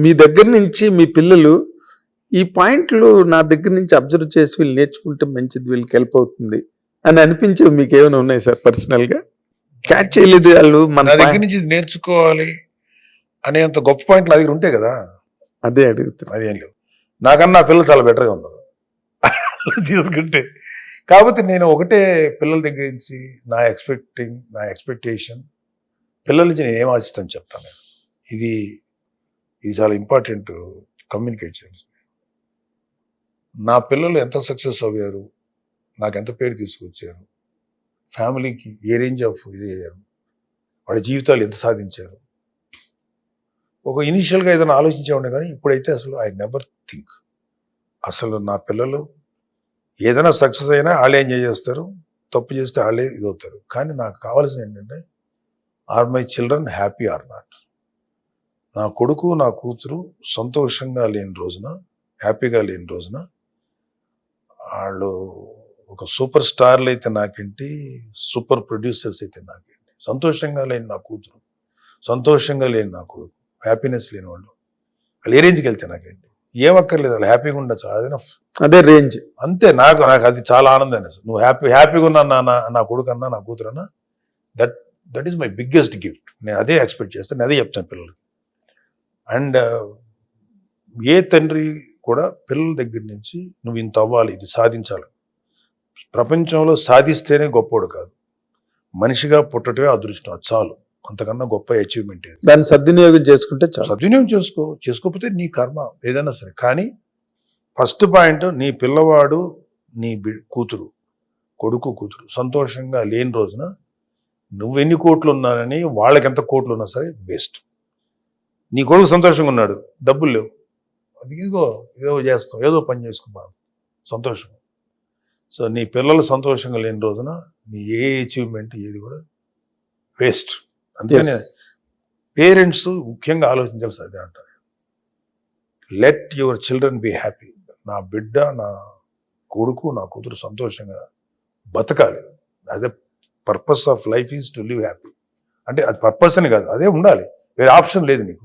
మీ దగ్గర నుంచి మీ పిల్లలు ఈ పాయింట్లు నా దగ్గర నుంచి అబ్జర్వ్ చేసి వీళ్ళు నేర్చుకుంటే మంచిది, వీళ్ళకి హెల్ప్ అవుతుంది అని అనిపించేవి మీకు ఏమైనా ఉన్నాయి సార్ పర్సనల్ గా? క్యాచ్ చేయలేదు వాళ్ళు నా మన దగ్గర నుంచి ఇది నేర్చుకోవాలి అనేంత గొప్ప పాయింట్ నా దగ్గర ఉంటాయి కదా, అదే అడుగుతున్నా. అదేం లేవు. నాకన్నా పిల్లలు చాలా బెటర్గా ఉన్నారు తీసుకుంటే. కాకపోతే నేను ఒకటే పిల్లల దగ్గర నుంచి నా ఎక్స్పెక్టేషన్, పిల్లల నుంచి నేను ఏం ఆశిస్తాను చెప్తాను నేను. ఇది ఇది చాలా ఇంపార్టెంట్ కమ్యూనికేషన్స్. నా పిల్లలు ఎంత సక్సెస్ అయ్యారు, నాకు ఎంత పేరు తీసుకొచ్చారు, ఫ్యామిలీకి ఏ రేంజ్ ఆఫ్ ఇది అయ్యారు, వాళ్ళ జీవితాలు ఎంత సాధించారు, ఒక ఇనీషియల్గా ఏదైనా ఆలోచించేవాడిని. కానీ ఇప్పుడైతే అసలు ఐ నెవర్ థింక్. అసలు నా పిల్లలు ఏదైనా సక్సెస్ అయినా వాళ్ళే ఎంజాయ్ చేస్తారు, తప్పు చేస్తే వాళ్ళే ఇదవుతారు. కానీ నాకు కావాల్సింది ఏంటంటే, are my children happy or not? నా కొడుకు నా కూతురు సంతోషంగా లేని రోజున, హ్యాపీగా లేని రోజున, వాళ్ళు ఒక సూపర్ స్టార్లు అయితే నాకేంటి, సూపర్ ప్రొడ్యూసర్స్ అయితే నాకేంటి, సంతోషంగా లేని నా కూతురు, సంతోషంగా లేని నా కొడుకు, హ్యాపీనెస్ లేని వాళ్ళు ఏ రేంజ్కి వెళ్తే నాకేంటి, ఏమక్కర్లేదు, వాళ్ళు హ్యాపీగా ఉండొచ్చు, అది ఎనఫ్. అదే రేంజ్ అంతే. నాకు అది చాలా ఆనందాన్ని అసలు. నువ్వు హ్యాపీగా ఉన్నా నా కొడుకు అన్నా నా కూతురు అన్నా, that is my biggest gift. నేను అదే ఎక్స్పెక్ట్ చేస్తాను, నేను అదే చెప్తాను పిల్లలకి. అండ్ ఏ తండ్రి కూడా పిల్లల దగ్గర నుంచి నువ్వు ఇంత అవ్వాలి, ఇది సాధించాలి. ప్రపంచంలో సాధిస్తేనే గొప్పోడు కాదు, మనిషిగా పుట్టడమే అదృష్టం, అది చాలు. అంతకన్నా గొప్ప అచీవ్మెంట్ ఏది. దాన్ని సద్వినియోగం చేసుకుంటే చాలు. సద్వినియోగం చేసుకోకపోతే నీ కర్మ ఏదైనా సరే. కానీ ఫస్ట్ పాయింట్, నీ పిల్లవాడు, నీ కూతురు, కొడుకు కూతురు సంతోషంగా లేని రోజున నువ్వు ఎన్ని కోట్లు ఉన్నానని, వాళ్ళకి ఎంత కోట్లు ఉన్నా సరే వేస్ట్. నీ కొడుకు సంతోషంగా ఉన్నాడు, డబ్బులు లేవు, అది ఏదో చేస్తాం, ఏదో పని చేసుకున్నాను, సంతోషం. సో నీ పిల్లలు సంతోషంగా లేని రోజున నీ ఏ అచీవ్మెంట్ ఏది కూడా వేస్ట్. అందుకని పేరెంట్స్ ముఖ్యంగా ఆలోచించాల్సి అదే అంటారు, let your children be happy. నా బిడ్డ, నా కొడుకు, నా కూతురు సంతోషంగా బతకాలి. అదే purpose of life is to live happy. అంటే అది పర్పస్ అని కాదు, అదే ఉండాలి, వేరే ఆప్షన్ లేదు నీకు.